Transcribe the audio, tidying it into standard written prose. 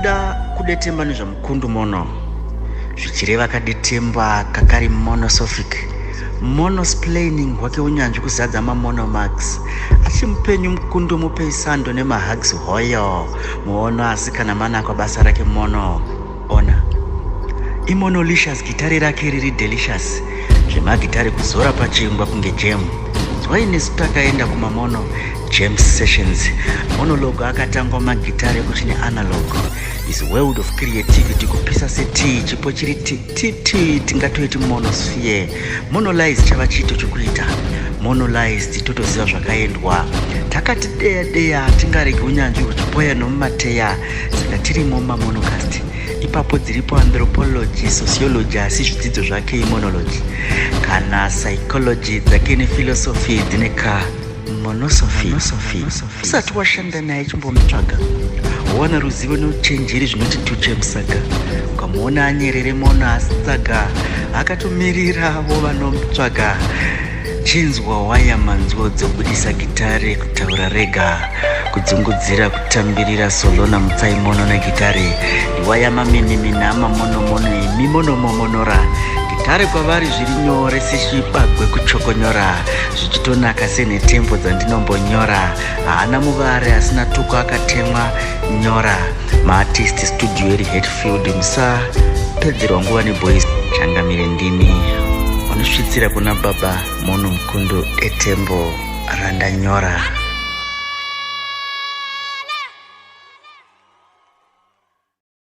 tinoda kudetemba nezvemukundu mono zvichireva kadetemba kakari monosophical. Monosplaining hwake unyanzvi kuzadza mamonomax achimupenyu mukundu mupeisando nemahugs hoyo muono asikana manakwa basa rake mono. Ona imonolicious, gitare rake riri delicious, zvemagitare kuzora pachingwa kunge jemu. Zwainesi takaenda kumamono jam sessions. Monologue akatangwa magitare kuti neanalog is world of creativity kupisa seti chipo chiri titi tingatoiti monosphere. Monolized chava chito chokuita monolized totoziva zvakaendwa. Takati deya tingaregi unyanzvi huchipoya nomumateya, saka tirimo mamonocast. Ipapo dziripo anthropology, sociology asi zvidzidzo zvake imonology, kana psychology dzake nephilosophy dzineka monosophy. Usati washanda naye chimbomutsvaga wowana ruzivo neuchenjeri zvinoti tuchemusaga. Ukamuona anyerere mono asitsaga akatomirirawo vanomutsvaga. Chinzwa waya manzwo dzobudisa gitare, kutaura rega, kudzungudzira, kutambirira solo namutsai mono negitare. Iwaya mamimimina amamonomono emimonomomonora. Gitare kwavari zviri nyore sechibagwe kuchokonyora, zvichitonaka senetembo dzandinombonyora. Haana muvare asina tuko akatemwa nyora. Maartist studio iri Hatfield, musapedzerwa nguva neboys. Changamire ndini unosvitsira kuna baba mono mukundu etembo randanyora.